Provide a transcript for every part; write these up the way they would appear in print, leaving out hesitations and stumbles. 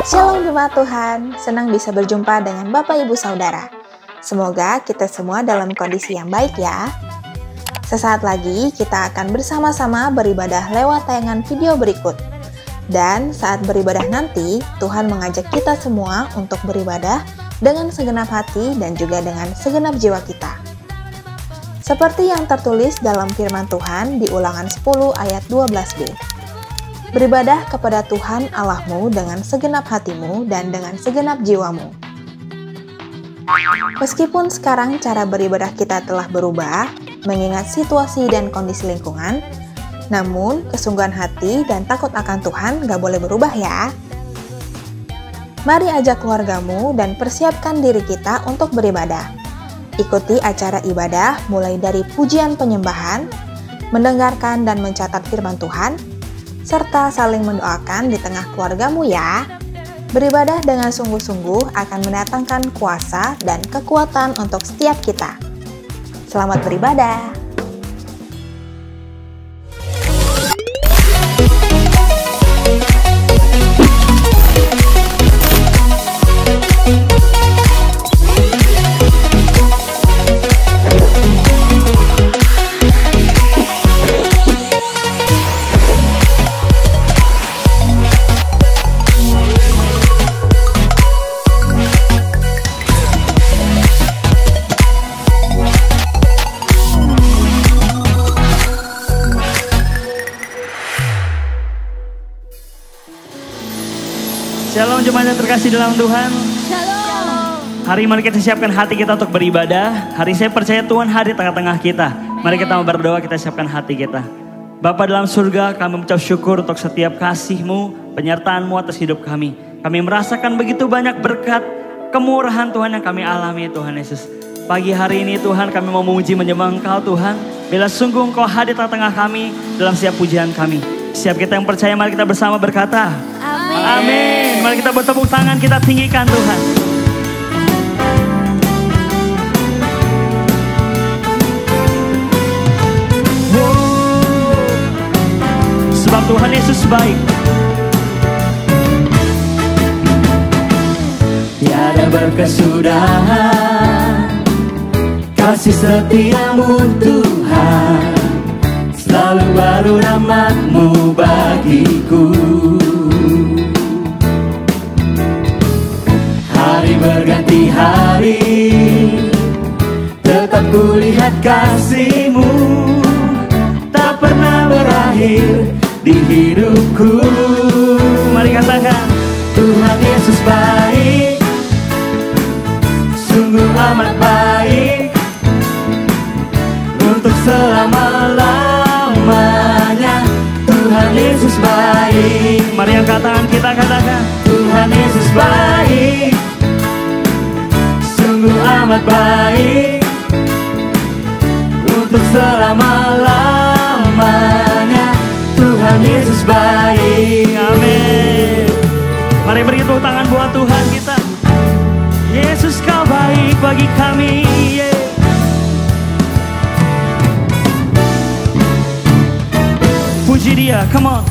Shalom jemaat Tuhan, senang bisa berjumpa dengan Bapak Ibu Saudara. Semoga kita semua dalam kondisi yang baik ya. Sesaat lagi kita akan bersama-sama beribadah lewat tayangan video berikut. Dan saat beribadah nanti, Tuhan mengajak kita semua untuk beribadah dengan segenap hati dan juga dengan segenap jiwa kita. Seperti yang tertulis dalam firman Tuhan di Ulangan 10 ayat 12b. Beribadah kepada Tuhan Allahmu dengan segenap hatimu dan dengan segenap jiwamu. Meskipun sekarang cara beribadah kita telah berubah, mengingat situasi dan kondisi lingkungan, namun kesungguhan hati dan takut akan Tuhan gak boleh berubah ya. Mari ajak keluargamu dan persiapkan diri kita untuk beribadah. Ikuti acara ibadah mulai dari pujian penyembahan, mendengarkan dan mencatat firman Tuhan, serta saling mendoakan di tengah keluargamu ya. Beribadah dengan sungguh-sungguh akan mendatangkan kuasa dan kekuatan untuk setiap kita. Selamat beribadah. Shalom jemaat yang terkasih dalam Tuhan. Shalom. Hari mari kita siapkan hati kita untuk beribadah. Hari saya percaya Tuhan hadir di tengah-tengah kita. Mari kita berdoa, kita siapkan hati kita. Bapa dalam surga, kami mengucap syukur untuk setiap kasih-Mu, penyertaan-Mu atas hidup kami. Kami merasakan begitu banyak berkat, kemurahan Tuhan yang kami alami Tuhan Yesus. Pagi hari ini Tuhan kami mau memuji menyembah Engkau Tuhan. Bila sungguh Engkau hadir di tengah-tengah kami dalam setiap pujian kami. Siap kita yang percaya, mari kita bersama berkata, Amin. Amin. Mari kita bertepuk tangan, kita tinggikan Tuhan. Sebab Tuhan Yesus baik. Tiada berkesudahan kasih setiamu Tuhan, selalu baru rahmat-Mu bagiku. Hari berganti hari, tetap kulihat kasih-Mu, tak pernah berakhir di hidupku. Mari katakan, Tuhan Yesus baik, sungguh amat baik, untuk selama-lamanya. Tuhan Yesus baik. Mari angkat tangan kita katakan, Tuhan Yesus baik, sungguh amat baik, untuk selama-lamanya. Tuhan Yesus baik. Amin. Mari beri tepuk tangan buat Tuhan kita. Yesus Kau baik bagi kami. Puji Dia, come on.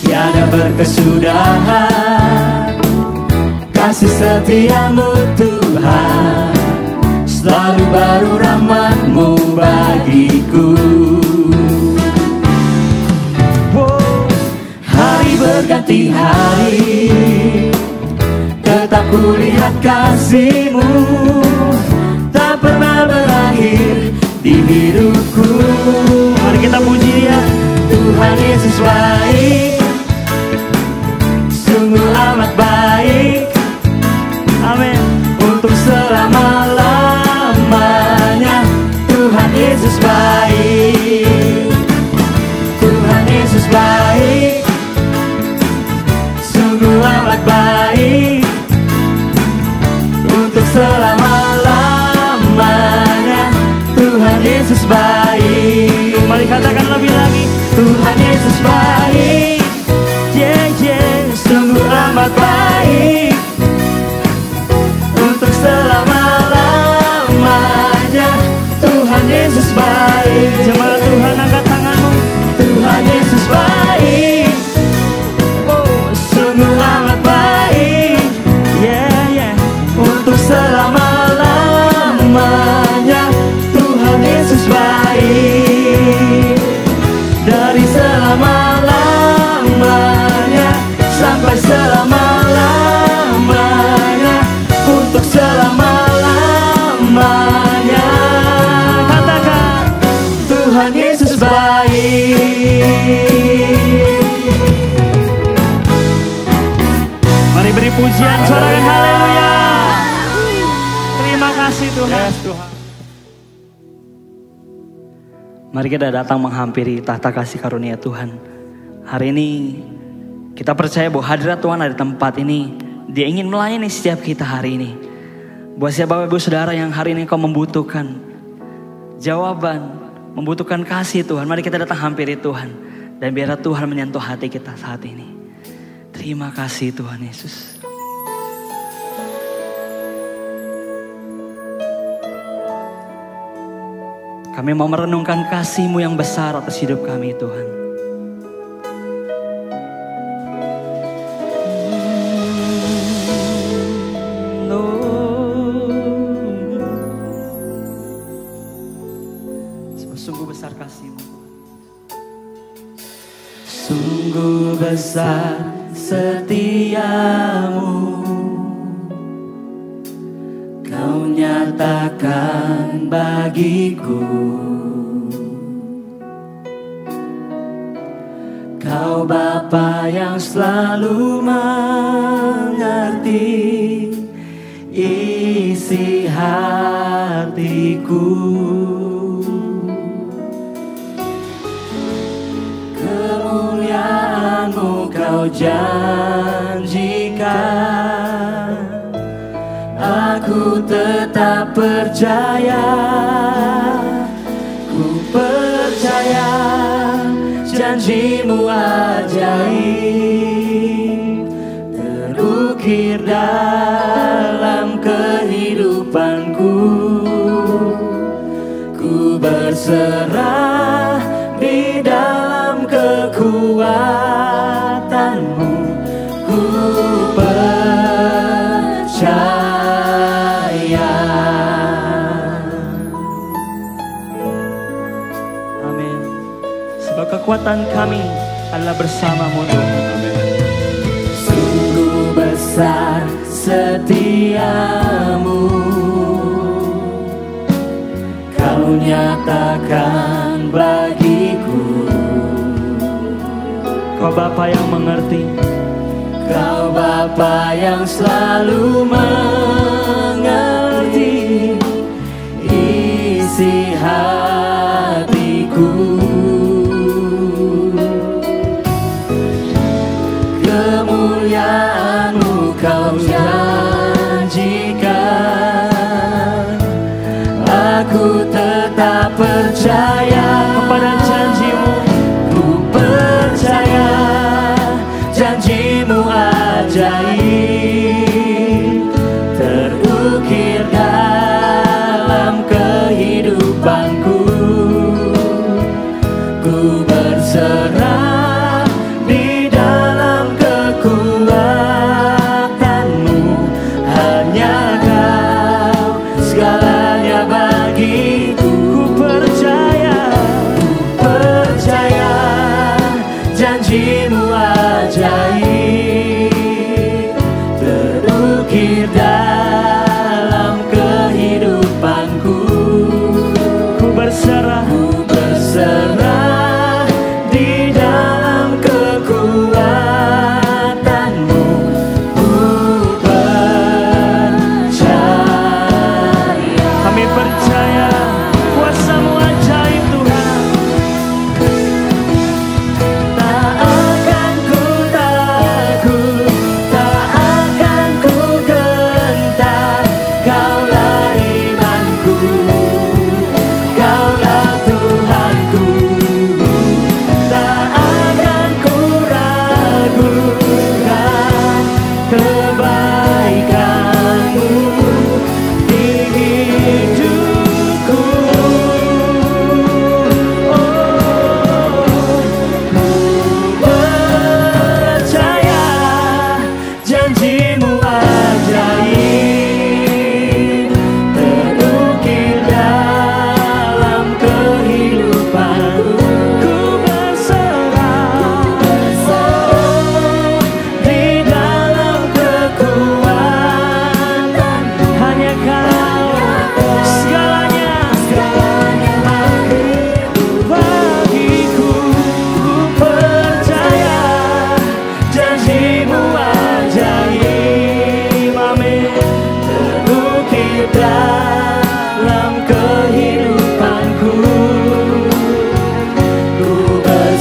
Tiada berkesudahan kasih setiamu Tuhan, selalu baru rahmat-Mu bagiku. Hari berganti hari, tetap kulihat kasih-Mu, tak pernah berakhir di hidupku. Mari kita puji Dia. Tuhan Yesus baik, sungguh amat baik, amin, untuk selama-lamanya. Tuhan Yesus baik, Tuhan Yesus baik, sungguh amat baik, untuk selama-lamanya. Tuhan Yesus baik. Mari katakan lebih lagi, Tuhan Yesus baik, sungguh amat baik, untuk selama-lamanya. Tuhan Yesus baik. Jemaat Tuhan angkat tanganmu. Tuhan Yesus baik, oh sungguh amat baik. Mari beri pujian, sorakan haleluya. Terima kasih Tuhan. Yes, Tuhan. Mari kita datang menghampiri tahta kasih karunia Tuhan. Hari ini kita percaya bahwa hadirat Tuhan ada di tempat ini. Dia ingin melayani setiap kita hari ini. Buat siapa Bapak Ibu Saudara yang hari ini kau membutuhkan jawaban, membutuhkan kasih Tuhan, mari kita datang hampiri Tuhan. Dan biar Tuhan menyentuh hati kita saat ini. Terima kasih Tuhan Yesus. Kami mau merenungkan kasih-Mu yang besar atas hidup kami Tuhan. Sungguh besar kasih-Mu. Sungguh besar setia-Mu, Kau nyatakan bagiku. Kau Bapa yang selalu mengerti isi hatiku. Kemuliaan-Mu Kau janjikan, aku tetap percaya. Ku percaya janji-Mu ajaib terukir dalam kehidupanku. Ku berserah di dalam kekuatan-Mu. Ku percaya. Amin. Sebab kekuatan kami adalah bersama-Mu Tuhan. Sungguh besar setiamu, Kau nyatakan bagiku. Kau Bapa yang mengerti, Kau Bapa yang selalu mengerti isi hatiku. Kemuliaan-Mu Kau janjikan, aku tetap percaya kepada janji-Mu. Ku percaya janji-Mu ajaib terukir dalam kehidupanku. Ku berserah di dalam kekuatan-Mu. Hanya Kau segalanya bagiku. Ku percaya janji-Mu ajaib terukir dalam kehidupanku. Ku berserah di dalam kekuatan-Mu. Ku percaya. Kami percaya kuasa-Mu ajaib Tuhan. Tak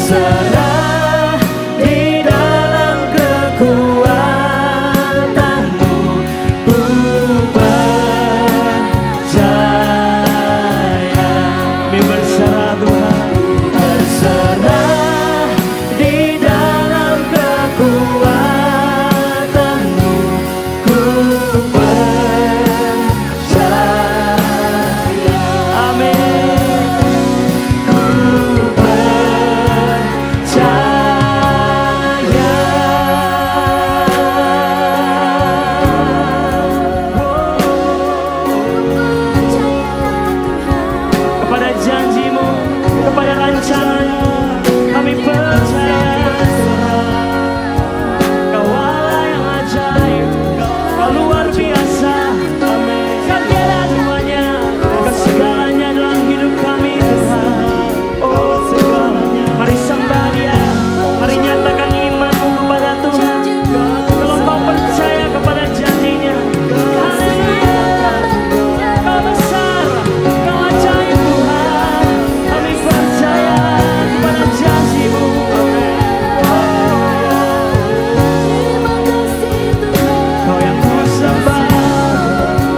berserah di dalam kekuatan-Mu. Ku percaya. Kami berserah Tuhan, berserah di dalam kekuatan-Mu. Ku percaya. Amin. Ku kepada janji-Mu, kepada rancangan-Mu, kami percaya. Kau Allah yang ajaib, Kau luar biasa. Kau tiada duanya, Kau segalanya dalam hidup kami Tuhan. Oh segalanya. Mari sembah Dia, mari nyatakan iman-Mu kepada Tuhan. Kalau kau percaya kepada janji-Nya, haleluya. Kau besar, Kau ajaib Tuhan. Kami percaya kepada janji-Mu. Kau yang ku sembah,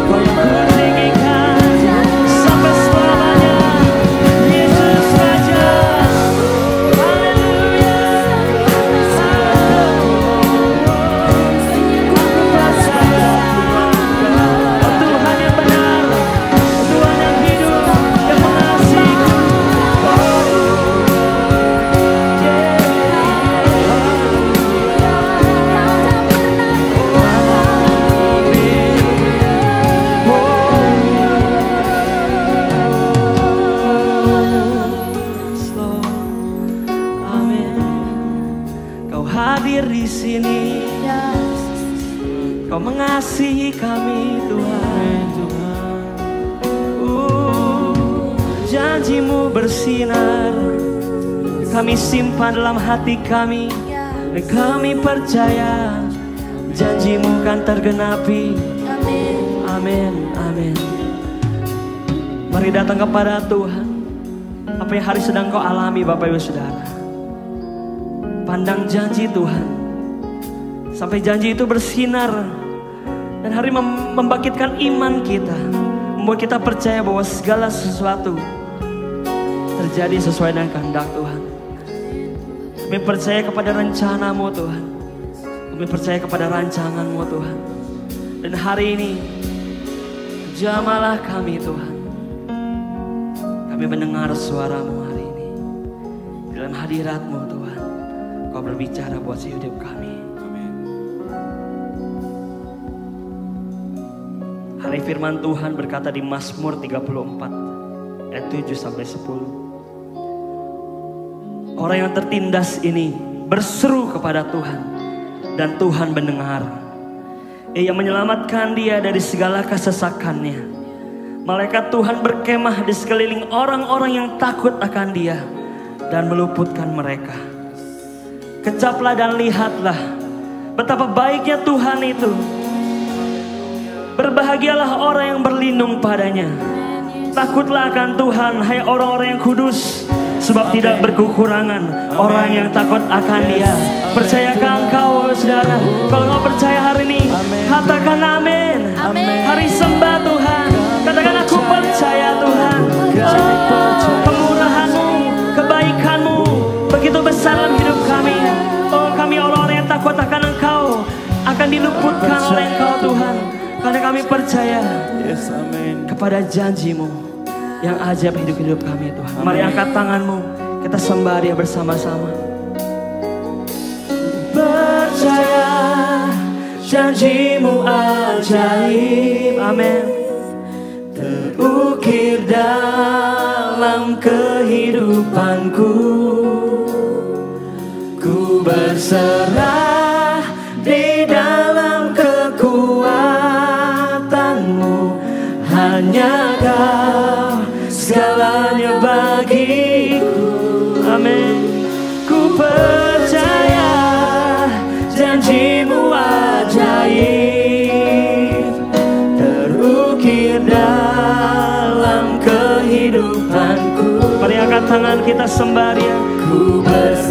Kau yang ku tinggikan sampai selamanya. Yesus Raja, haleluya. Ku percaya Tuhan yang benar, Tuhan yang hidup, yang mengasihiku. Amin. Kau hadir di sini, Kau mengasihi kami Tuhan. Janji-Mu bersinar, kami simpan dalam hati kami, dan kami percaya janji-Mu kan tergenapi. Amin, amin. Mari datang kepada Tuhan. Apa yang hari sedang kau alami Bapak Ibu Saudara, pandang janji Tuhan, sampai janji itu bersinar, dan hari membangkitkan iman kita, membuat kita percaya bahwa segala sesuatu terjadi sesuai dengan kehendak Tuhan. Kami percaya kepada rencana-Mu Tuhan, kami percaya kepada rancangan-Mu Tuhan. Dan hari ini jamalah kami Tuhan. Kami mendengar suara-Mu hari ini. Dalam hadirat-Mu Tuhan, Kau berbicara buat hidup kami. Hari firman Tuhan berkata di Mazmur 34 ayat 7-10. Orang yang tertindas ini berseru kepada Tuhan, dan Tuhan mendengar. Ia menyelamatkan dia dari segala kesesakannya. Malaikat Tuhan berkemah di sekeliling orang-orang yang takut akan Dia dan meluputkan mereka. Kecaplah dan lihatlah betapa baiknya Tuhan itu. Berbahagialah orang yang berlindung padanya. Takutlah akan Tuhan, hai orang-orang yang kudus, sebab tidak berkekurangan orang yang takut akan Dia. Percayakah engkau saudara? Kalau engkau percaya hari ini, katakan amin. Hari sembah Tuhan, katakan aku percaya Tuhan. Kemurahan-Mu, kebaikan-Mu begitu besar dalam hidup kami. Oh, kami orang-orang yang takut akan Engkau akan diluputkan oleh Engkau Tuhan. Karena kami percaya kepada janji-Mu yang ajaib hidup-hidup kami Tuhan. Mari angkat tangan-Mu, kita sembah Dia bersama-sama. Percaya janji-Mu ajaib, amin, terukir dalam kehidupanku. Ku berserah di dalam kekuatan-Mu. Hanya Kau segalanya bagiku. Amin. Ku percaya janji-Mu ajaib, terukir dalam kehidupanku. Mari angkat tangan kita sembah Dia. Ku berserah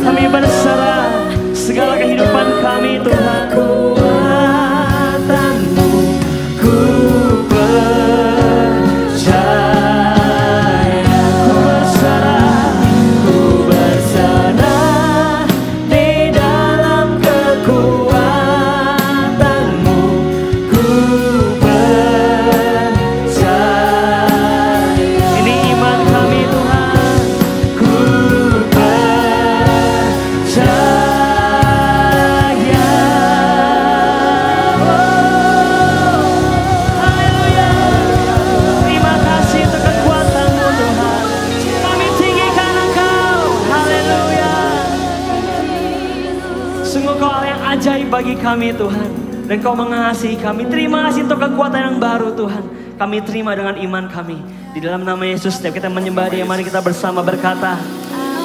ajaib bagi kami Tuhan. Dan Kau mengasihi kami. Terima kasih untuk kekuatan yang baru Tuhan. Kami terima dengan iman kami. Di dalam nama Yesus setiap kita menyembah Dia, mari kita bersama berkata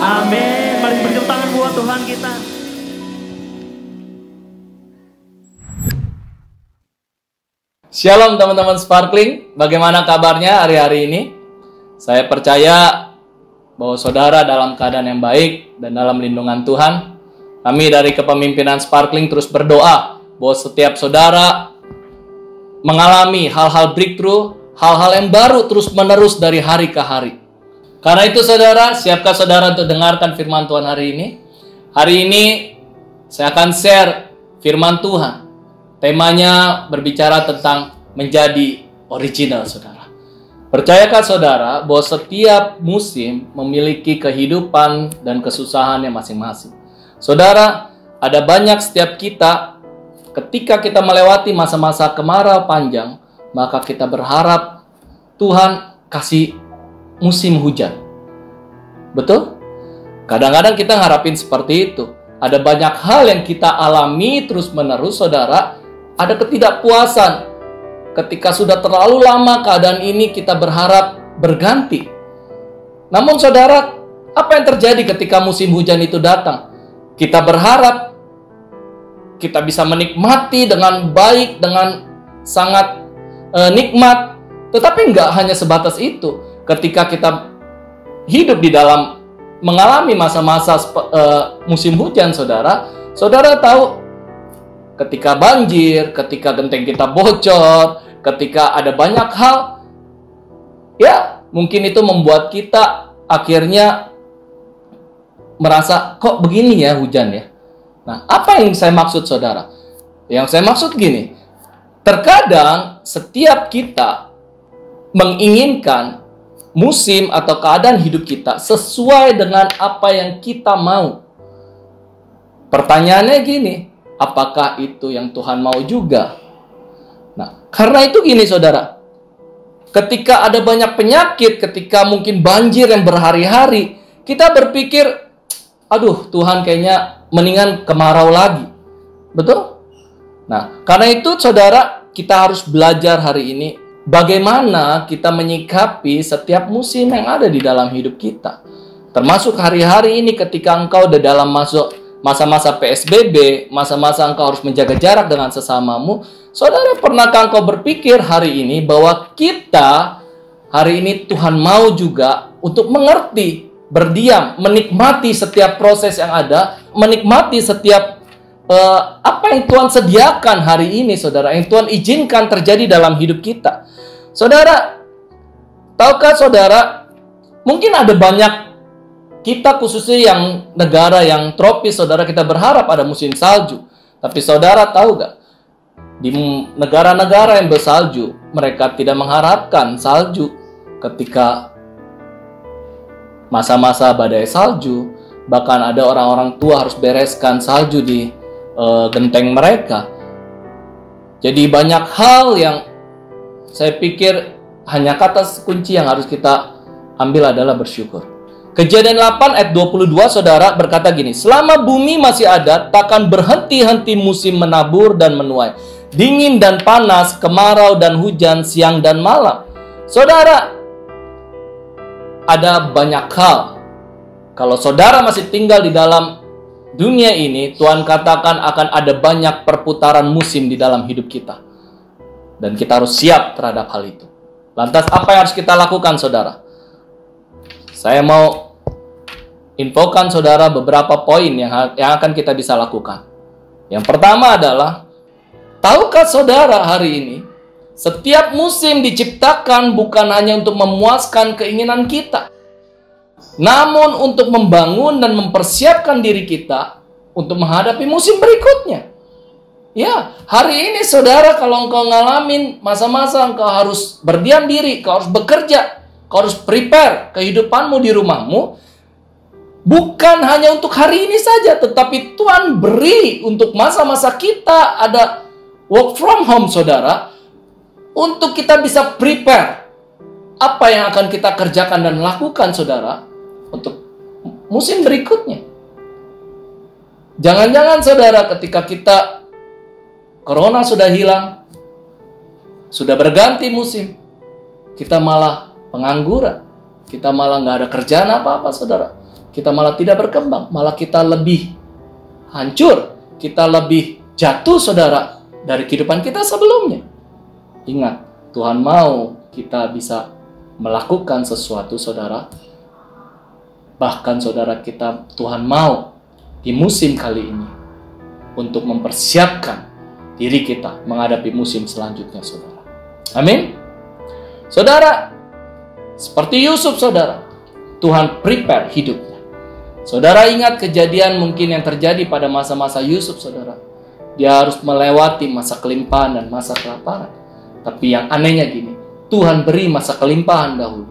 amin. Mari bertepuk tangan buat Tuhan kita. Shalom teman-teman Sparkling, bagaimana kabarnya hari-hari ini? Saya percaya bahwa saudara dalam keadaan yang baik dan dalam lindungan Tuhan. Kami dari kepemimpinan Sparkling terus berdoa bahwa setiap saudara mengalami hal-hal breakthrough, hal-hal yang baru terus-menerus dari hari ke hari. Karena itu saudara, siapkah saudara untuk dengarkan firman Tuhan hari ini? Hari ini saya akan share firman Tuhan. Temanya berbicara tentang menjadi original, saudara. Percayakah saudara bahwa setiap musim memiliki kehidupan dan kesusahannya masing-masing? Saudara, ada banyak setiap kita, ketika kita melewati masa-masa kemarau panjang, maka kita berharap Tuhan kasih musim hujan. Betul? Kadang-kadang kita ngarapin seperti itu. Ada banyak hal yang kita alami terus-menerus, saudara. Ada ketidakpuasan. Ketika sudah terlalu lama keadaan ini, kita berharap berganti. Namun saudara, apa yang terjadi ketika musim hujan itu datang? Kita berharap kita bisa menikmati dengan baik, dengan sangat nikmat. Tetapi nggak hanya sebatas itu. Ketika kita hidup di dalam mengalami masa-masa musim hujan, saudara tahu ketika banjir, ketika genteng kita bocor, ketika ada banyak hal, ya mungkin itu membuat kita akhirnya merasa kok begini ya hujan ya. Nah, apa yang saya maksud saudara? Yang saya maksud gini, terkadang setiap kita menginginkan musim atau keadaan hidup kita sesuai dengan apa yang kita mau. Pertanyaannya gini, apakah itu yang Tuhan mau juga? Nah, karena itu gini saudara, ketika ada banyak penyakit, ketika mungkin banjir yang berhari-hari, kita berpikir, aduh Tuhan kayaknya mendingan kemarau lagi. Betul? Nah, karena itu saudara, kita harus belajar hari ini bagaimana kita menyikapi setiap musim yang ada di dalam hidup kita. Termasuk hari-hari ini ketika engkau udah dalam masuk masa-masa PSBB, masa-masa engkau harus menjaga jarak dengan sesamamu. Saudara, pernahkah engkau berpikir hari ini bahwa kita hari ini Tuhan mau juga untuk mengerti, berdiam, menikmati setiap proses yang ada, menikmati setiap apa yang Tuhan sediakan hari ini, saudara, yang Tuhan izinkan terjadi dalam hidup kita. Saudara, tahukah saudara, mungkin ada banyak kita khususnya yang negara yang tropis, saudara, kita berharap ada musim salju. Tapi saudara tahu gak, di negara-negara yang bersalju, mereka tidak mengharapkan salju ketika masa-masa badai salju. Bahkan ada orang-orang tua harus bereskan salju di genteng mereka. Jadi banyak hal yang saya pikir hanya kata kunci yang harus kita ambil adalah bersyukur. Kejadian 8 ayat 22 saudara berkata gini, selama bumi masih ada, takkan berhenti-henti musim menabur dan menuai, dingin dan panas, kemarau dan hujan, siang dan malam. Saudara, ada banyak hal. Kalau saudara masih tinggal di dalam dunia ini, Tuhan katakan akan ada banyak perputaran musim di dalam hidup kita. Dan kita harus siap terhadap hal itu. Lantas apa yang harus kita lakukan saudara? Saya mau infokan saudara beberapa poin yang akan kita bisa lakukan. Yang pertama adalah, tahukah saudara hari ini, setiap musim diciptakan bukan hanya untuk memuaskan keinginan kita, namun untuk membangun dan mempersiapkan diri kita untuk menghadapi musim berikutnya. Ya, hari ini saudara, kalau engkau ngalamin masa-masa engkau harus berdiam diri, engkau harus bekerja, engkau harus prepare kehidupanmu di rumahmu, bukan hanya untuk hari ini saja, tetapi Tuhan beri untuk masa-masa kita ada work from home saudara, untuk kita bisa prepare apa yang akan kita kerjakan dan lakukan saudara untuk musim berikutnya. Jangan-jangan saudara, ketika kita corona sudah hilang, sudah berganti musim, kita malah pengangguran, kita malah nggak ada kerjaan apa-apa saudara, kita malah tidak berkembang, malah kita lebih hancur, kita lebih jatuh saudara dari kehidupan kita sebelumnya. Ingat, Tuhan mau kita bisa melakukan sesuatu saudara. Bahkan saudara, Tuhan mau di musim kali ini untuk mempersiapkan diri kita menghadapi musim selanjutnya saudara. Amin. Saudara, seperti Yusuf saudara, Tuhan prepare hidupnya. Saudara ingat kejadian mungkin yang terjadi pada masa-masa Yusuf saudara. Dia harus melewati masa kelimpahan dan masa kelaparan. Tapi yang anehnya gini, Tuhan beri masa kelimpahan dahulu,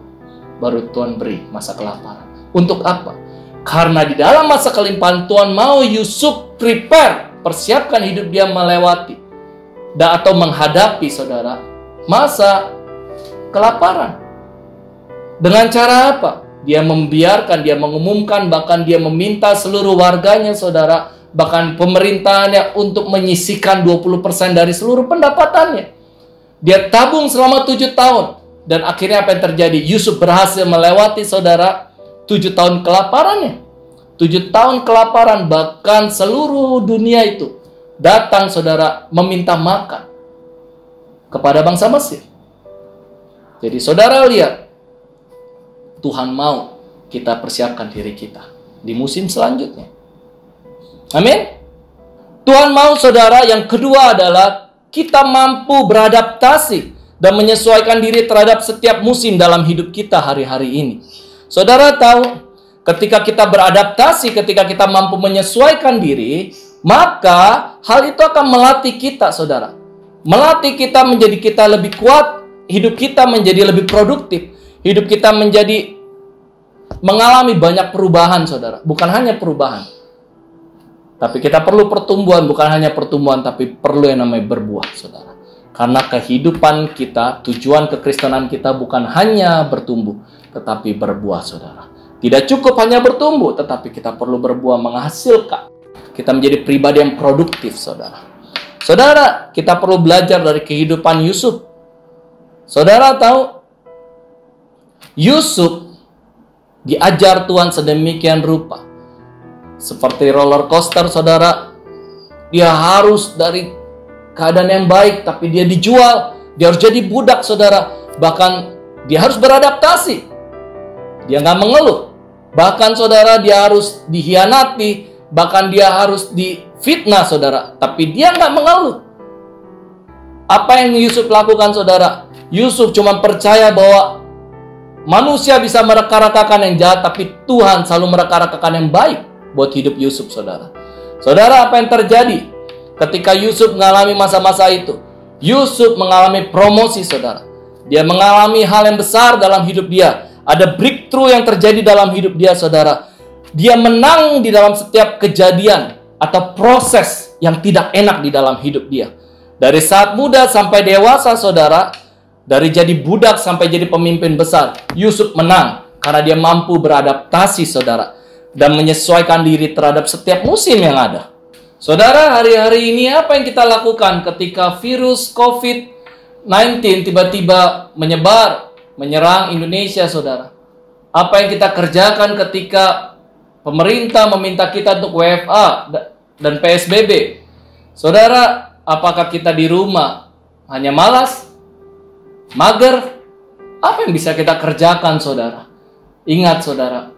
baru Tuhan beri masa kelaparan. Untuk apa? Karena di dalam masa kelimpahan Tuhan mau Yusuf persiapkan hidup dia melewati atau menghadapi saudara masa kelaparan. Dengan cara apa? Dia membiarkan, dia mengumumkan, bahkan dia meminta seluruh warganya saudara, bahkan pemerintahannya untuk menyisihkan 20% dari seluruh pendapatannya. Dia tabung selama 7 tahun. Dan akhirnya apa yang terjadi? Yusuf berhasil melewati saudara 7 tahun kelaparannya. 7 tahun kelaparan, bahkan seluruh dunia itu datang saudara meminta makan kepada bangsa Mesir. Jadi saudara lihat, Tuhan mau kita persiapkan diri kita di musim selanjutnya. Amin. Tuhan mau saudara, yang kedua adalah kita mampu beradaptasi dan menyesuaikan diri terhadap setiap musim dalam hidup kita hari-hari ini. Saudara tahu, ketika kita beradaptasi, ketika kita mampu menyesuaikan diri, maka hal itu akan melatih kita saudara. Melatih kita menjadi kita lebih kuat, hidup kita menjadi lebih produktif, hidup kita menjadi mengalami banyak perubahan saudara. Bukan hanya perubahan, tapi kita perlu pertumbuhan, bukan hanya pertumbuhan, tapi perlu yang namanya berbuah, saudara. Karena kehidupan kita, tujuan kekristenan kita bukan hanya bertumbuh, tetapi berbuah, saudara. Tidak cukup hanya bertumbuh, tetapi kita perlu berbuah, menghasilkan. Kita menjadi pribadi yang produktif, saudara. Saudara, kita perlu belajar dari kehidupan Yusuf. Saudara tahu, Yusuf diajar Tuhan sedemikian rupa. Seperti roller coaster, saudara. Dia harus dari keadaan yang baik, tapi dia dijual. Dia harus jadi budak, saudara. Bahkan dia harus beradaptasi. Dia nggak mengeluh. Bahkan, saudara, dia harus dihianati. Bahkan dia harus difitnah, saudara. Tapi dia nggak mengeluh. Apa yang Yusuf lakukan, saudara? Yusuf cuma percaya bahwa manusia bisa mereka-rekakan yang jahat, tapi Tuhan selalu mereka-rekakan yang baik buat hidup Yusuf, saudara. Saudara, apa yang terjadi ketika Yusuf mengalami masa-masa itu? Yusuf mengalami promosi, saudara. Dia mengalami hal yang besar dalam hidup dia. Ada breakthrough yang terjadi dalam hidup dia, saudara. Dia menang di dalam setiap kejadian atau proses yang tidak enak di dalam hidup dia. Dari saat muda sampai dewasa, saudara. Dari jadi budak sampai jadi pemimpin besar, Yusuf menang karena dia mampu beradaptasi, saudara, dan menyesuaikan diri terhadap setiap musim yang ada. Saudara, hari-hari ini apa yang kita lakukan ketika virus COVID-19 tiba-tiba menyebar, menyerang Indonesia, saudara? Apa yang kita kerjakan ketika pemerintah meminta kita untuk WFA dan PSBB? Saudara, apakah kita di rumah hanya malas, mager? Apa yang bisa kita kerjakan, saudara? Ingat, saudara,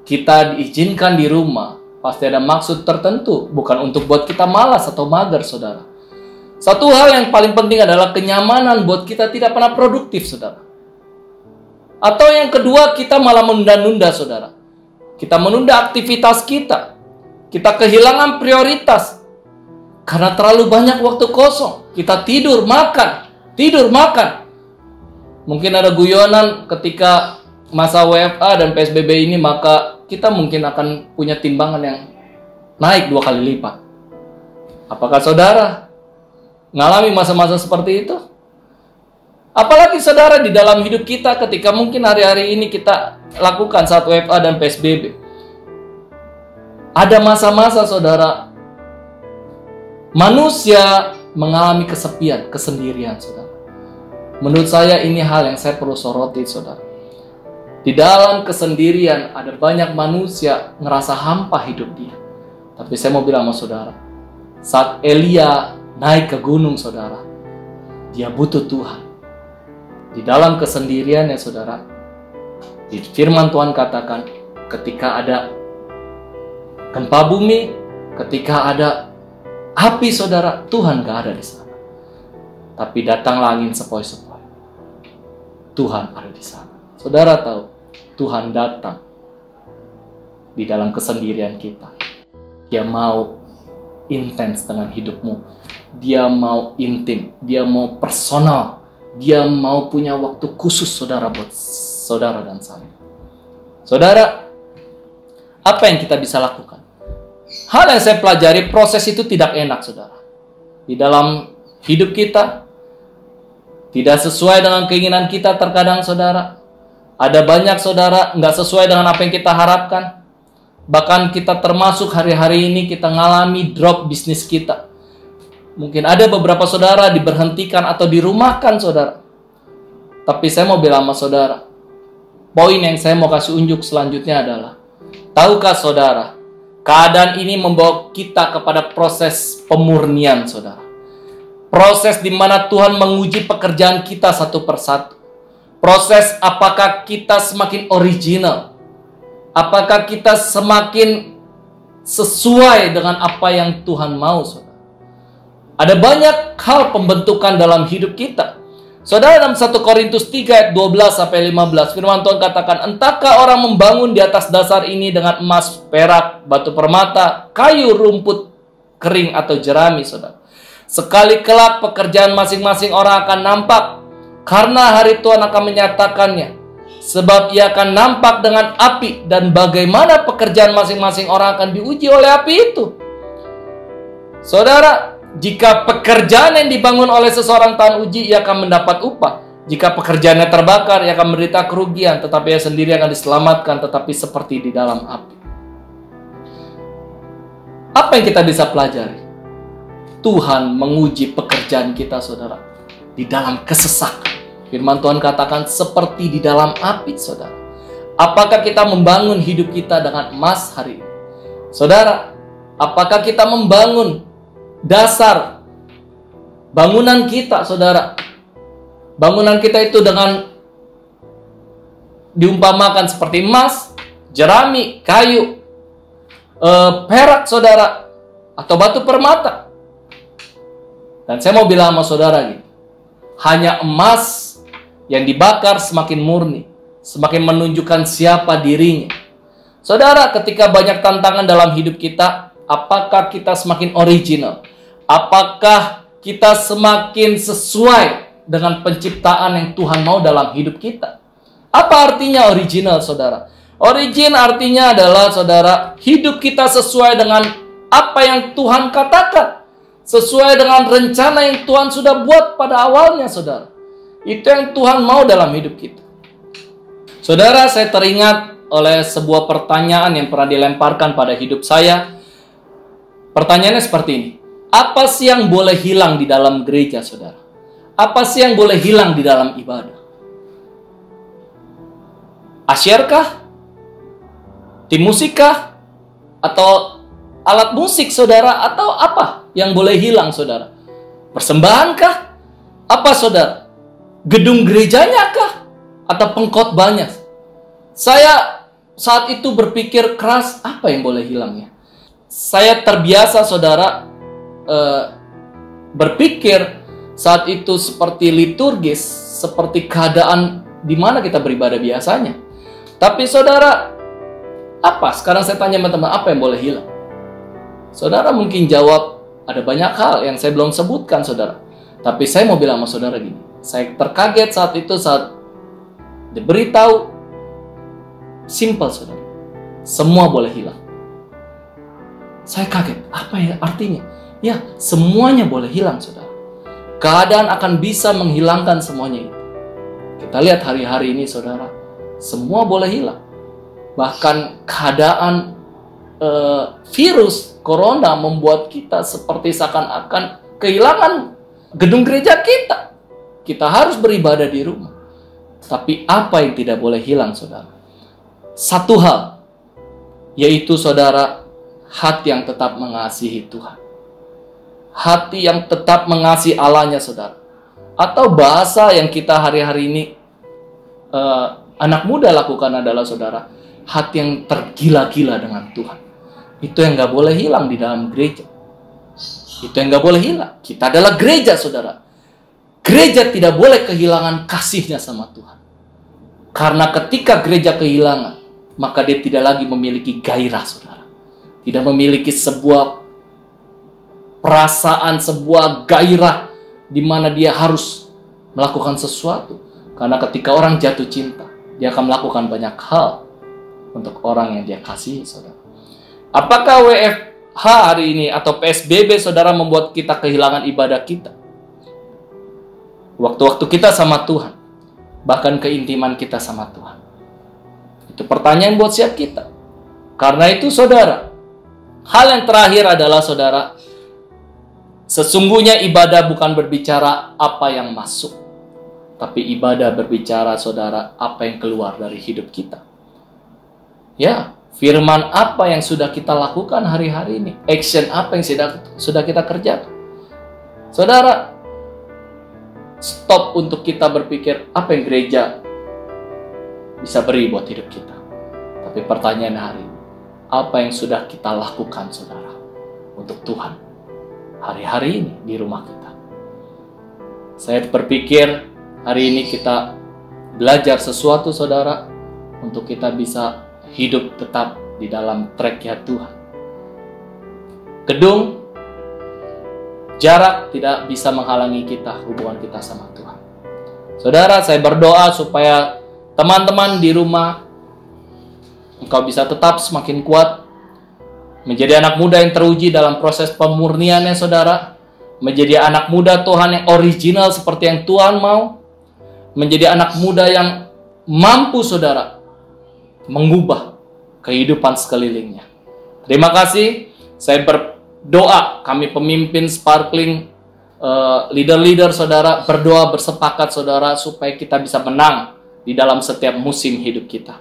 kita diizinkan di rumah pasti ada maksud tertentu, bukan untuk buat kita malas atau mager, saudara. Satu hal yang paling penting adalah kenyamanan buat kita tidak pernah produktif, saudara. Atau yang kedua, kita malah menunda-nunda, saudara. Kita menunda aktivitas kita. Kita kehilangan prioritas karena terlalu banyak waktu kosong. Kita tidur, makan. Tidur, makan. Mungkin ada guyonan ketika masa WFA dan PSBB ini, maka kita mungkin akan punya timbangan yang naik 2 kali lipat. Apakah saudara mengalami masa-masa seperti itu? Apalagi saudara di dalam hidup kita ketika mungkin hari-hari ini kita lakukan saat WFA dan PSBB. Ada masa-masa saudara, manusia mengalami kesepian, kesendirian saudara. Menurut saya ini hal yang saya perlu soroti saudara. Di dalam kesendirian ada banyak manusia ngerasa hampa hidup dia. Tapi saya mau bilang sama saudara, saat Elia naik ke gunung saudara, dia butuh Tuhan. Di dalam kesendirian ya saudara, di firman Tuhan katakan, ketika ada gempa bumi, ketika ada api saudara, Tuhan gak ada di sana. Tapi datanglah angin sepoi-sepoi, Tuhan ada di sana. Saudara tahu, Tuhan datang di dalam kesendirian kita. Dia mau intens dengan hidupmu. Dia mau intim, dia mau personal. Dia mau punya waktu khusus saudara buat saudara dan saya. Saudara, apa yang kita bisa lakukan? Hal yang saya pelajari, proses itu tidak enak saudara. Di dalam hidup kita, tidak sesuai dengan keinginan kita terkadang saudara. Ada banyak saudara nggak sesuai dengan apa yang kita harapkan. Bahkan kita termasuk hari-hari ini kita ngalami drop bisnis kita. Mungkin ada beberapa saudara diberhentikan atau dirumahkan saudara. Tapi saya mau bilang sama saudara, poin yang saya mau kasih unjuk selanjutnya adalah, tahukah saudara, keadaan ini membawa kita kepada proses pemurnian saudara. Proses di mana Tuhan menguji pekerjaan kita satu persatu. Proses apakah kita semakin original, apakah kita semakin sesuai dengan apa yang Tuhan mau saudara. Ada banyak hal pembentukan dalam hidup kita. Saudara, dalam 1 Korintus 3 ayat 12-15 firman Tuhan katakan, entahkah orang membangun di atas dasar ini dengan emas, perak, batu permata, kayu, rumput kering atau jerami saudara. Sekali kelak pekerjaan masing-masing orang akan nampak, karena hari Tuhan akan menyatakannya. Sebab ia akan nampak dengan api, dan bagaimana pekerjaan masing-masing orang akan diuji oleh api itu. Saudara, jika pekerjaan yang dibangun oleh seseorang tahan uji, ia akan mendapat upah. Jika pekerjaannya terbakar, ia akan menderita kerugian, tetapi ia sendiri akan diselamatkan, tetapi seperti di dalam api. Apa yang kita bisa pelajari? Tuhan menguji pekerjaan kita saudara di dalam kesesakan. Firman Tuhan katakan seperti di dalam api saudara. Apakah kita membangun hidup kita dengan emas hari ini? Saudara, apakah kita membangun dasar bangunan kita saudara? Bangunan kita itu dengan diumpamakan seperti emas, jerami, kayu, perak saudara, atau batu permata. Dan saya mau bilang sama saudara gitu, hanya emas yang dibakar semakin murni, semakin menunjukkan siapa dirinya. Saudara, ketika banyak tantangan dalam hidup kita, apakah kita semakin original? Apakah kita semakin sesuai dengan penciptaan yang Tuhan mau dalam hidup kita? Apa artinya original saudara? Origin artinya adalah saudara, hidup kita sesuai dengan apa yang Tuhan katakan, sesuai dengan rencana yang Tuhan sudah buat pada awalnya saudara. Itu yang Tuhan mau dalam hidup kita. Saudara, saya teringat oleh sebuah pertanyaan yang pernah dilemparkan pada hidup saya. Pertanyaannya seperti ini. Apa sih yang boleh hilang di dalam gereja saudara? Apa sih yang boleh hilang di dalam ibadah? Asyirkah? Tim musikkah? Atau alat musik saudara? Atau apa yang boleh hilang saudara? Persembahankah? Apa saudara? Gedung gerejanya kah? Atau pengkhotbahnya? Saya saat itu berpikir keras, apa yang boleh hilang ya? Saya terbiasa saudara berpikir saat itu seperti liturgis, seperti keadaan di mana kita beribadah biasanya. Tapi saudara, apa? Sekarang saya tanya teman-teman, apa yang boleh hilang? Saudara mungkin jawab, ada banyak hal yang saya belum sebutkan saudara. Tapi saya mau bilang sama saudara gini, saya terkaget saat itu saat diberitahu, simple saudara, semua boleh hilang. Saya kaget, apa ya artinya? Ya, semuanya boleh hilang saudara. Keadaan akan bisa menghilangkan semuanya itu. Kita lihat hari-hari ini saudara, semua boleh hilang. Bahkan keadaan virus corona membuat kita seperti seakan-akan kehilangan gedung gereja kita. Kita harus beribadah di rumah. Tapi apa yang tidak boleh hilang, saudara? Satu hal, yaitu saudara, hati yang tetap mengasihi Tuhan. Hati yang tetap mengasihi Allahnya, saudara. Atau bahasa yang kita hari-hari ini anak muda lakukan adalah, saudara, hati yang tergila-gila dengan Tuhan. Itu yang gak boleh hilang di dalam gereja. Itu yang gak boleh hilang. Kita adalah gereja, saudara. Gereja tidak boleh kehilangan kasihnya sama Tuhan. Karena ketika gereja kehilangan, maka dia tidak lagi memiliki gairah, saudara. Tidak memiliki sebuah perasaan, sebuah gairah di mana dia harus melakukan sesuatu. Karena ketika orang jatuh cinta, dia akan melakukan banyak hal untuk orang yang dia kasihi, saudara. Apakah WFH hari ini atau PSBB, saudara, membuat kita kehilangan ibadah kita? Waktu-waktu kita sama Tuhan, bahkan keintiman kita sama Tuhan. Itu pertanyaan buat siap kita. Karena itu, saudara, hal yang terakhir adalah, saudara, sesungguhnya ibadah bukan berbicara apa yang masuk, tapi ibadah berbicara, saudara, apa yang keluar dari hidup kita. Ya, firman apa yang sudah kita lakukan hari-hari ini, action apa yang sudah kita kerjakan. Saudara, stop untuk kita berpikir apa yang gereja bisa beri buat hidup kita. Tapi pertanyaan hari ini, apa yang sudah kita lakukan, saudara, untuk Tuhan hari-hari ini di rumah kita. Saya berpikir hari ini kita belajar sesuatu, saudara, untuk kita bisa hidup tetap di dalam track ya Tuhan. Gedung, jarak tidak bisa menghalangi kita, hubungan kita sama Tuhan. Saudara, saya berdoa supaya teman-teman di rumah, engkau bisa tetap semakin kuat, menjadi anak muda yang teruji dalam proses pemurniannya, saudara. Menjadi anak muda Tuhan yang original seperti yang Tuhan mau. Menjadi anak muda yang mampu, saudara, mengubah kehidupan sekelilingnya. Terima kasih. Saya berdoa, kami pemimpin Sparkling, leader-leader, saudara, berdoa bersepakat, saudara, supaya kita bisa menang di dalam setiap musim hidup kita.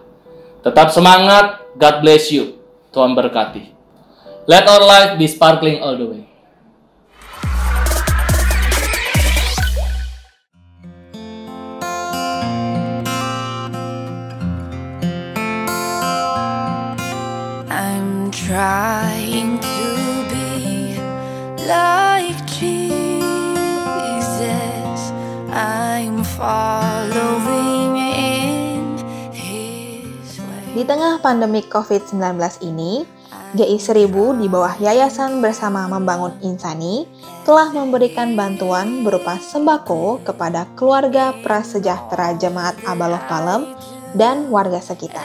Tetap semangat. God bless you. Tuhan berkati. Let our life be sparkling all the way. I'm trying to be like Jesus. I'm following in His way. Di tengah pandemi COVID-19 ini, GI 1000 di bawah Yayasan Bersama Membangun Insani telah memberikan bantuan berupa sembako kepada keluarga prasejahtera Jemaat Abaloh Palem dan warga sekitar.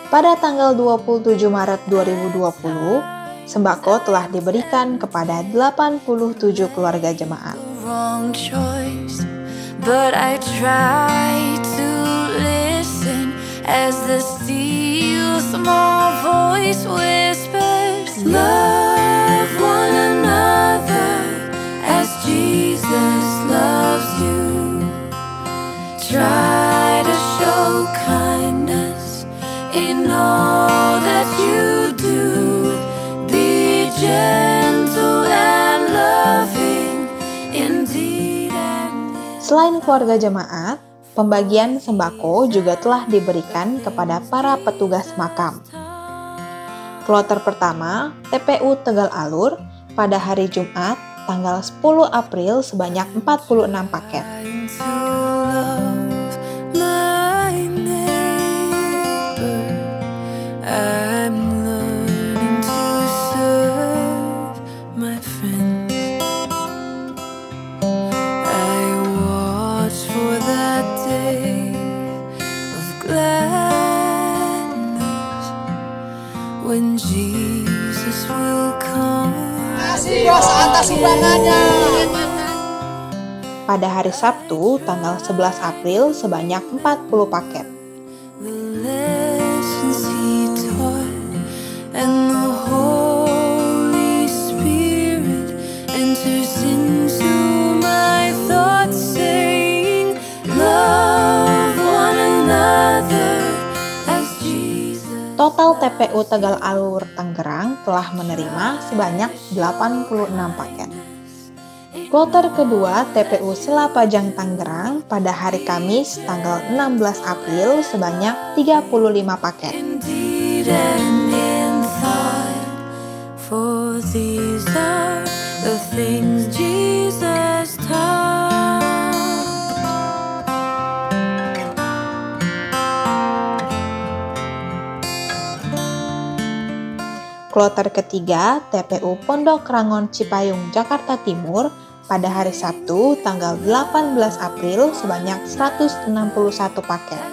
Pada tanggal 27 Maret 2020, sembako telah diberikan kepada 87 keluarga jemaat. Wrong choice, but I try to listen as the still small voice whispers, love one another as Jesus loves you. Try to show kindness in all that you do. Be gentle and loving indeed. Selain keluarga jemaat, pembagian sembako juga telah diberikan kepada para petugas makam. Kloter pertama, TPU Tegal Alur, pada hari Jumat, tanggal 10 April sebanyak 46 paket. When Jesus will come. Kasih Bos atas sumbangannya. Pada hari Sabtu, tanggal 11 April sebanyak 40 paket. The lessons He taught TPU Tegal Alur Tangerang telah menerima sebanyak 86 paket. Kloter kedua TPU Selapajang Tangerang pada hari Kamis tanggal 16 April sebanyak 35 paket. Indeed and in thought, for these are the things Jesus taught. Kloter ketiga TPU Pondok Rangon Cipayung Jakarta Timur pada hari Sabtu tanggal 18 April sebanyak 161 paket.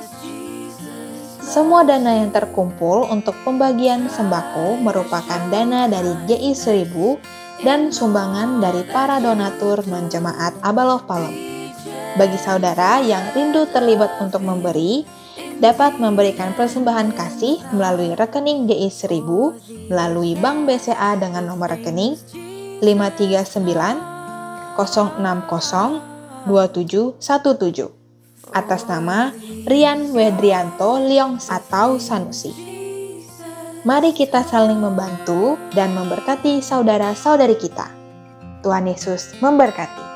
Semua dana yang terkumpul untuk pembagian sembako merupakan dana dari GI 1000 dan sumbangan dari para donatur non-jemaat Abalov Palem. Bagi saudara yang rindu terlibat untuk memberi, dapat memberikan persembahan kasih melalui rekening GI 1000 melalui Bank BCA dengan nomor rekening 539 060 2717 atas nama Rian Wedrianto Leong atau Sanusi. Mari kita saling membantu dan memberkati saudara-saudari kita. Tuhan Yesus memberkati.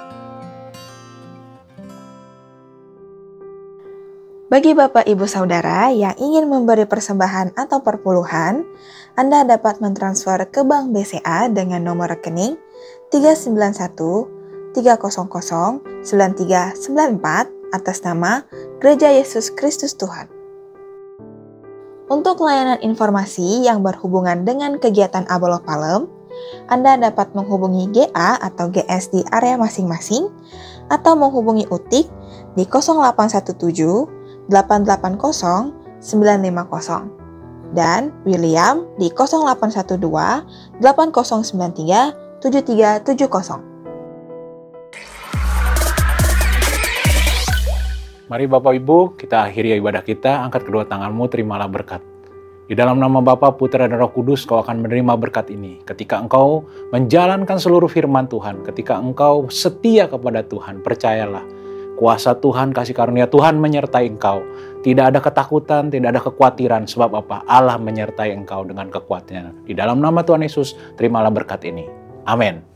Bagi Bapak Ibu Saudara yang ingin memberi persembahan atau perpuluhan, Anda dapat mentransfer ke Bank BCA dengan nomor rekening 391 300 9394 atas nama Gereja Yesus Kristus Tuhan. Untuk layanan informasi yang berhubungan dengan kegiatan Abalov Palem, Anda dapat menghubungi GA atau GS di area masing-masing atau menghubungi UTIK di 0817 880 950 dan William di 0812 8093 7370. Mari Bapak Ibu, kita akhiri ibadah kita, angkat kedua tanganmu, terimalah berkat. Di dalam nama Bapa, Putra dan Roh Kudus, kau akan menerima berkat ini. Ketika engkau menjalankan seluruh firman Tuhan, ketika engkau setia kepada Tuhan, percayalah, kuasa Tuhan, kasih karunia Tuhan menyertai engkau. Tidak ada ketakutan, tidak ada kekhawatiran. Sebab apa? Allah menyertai engkau dengan kekuatannya. Di dalam nama Tuhan Yesus, terimalah berkat ini. Amin.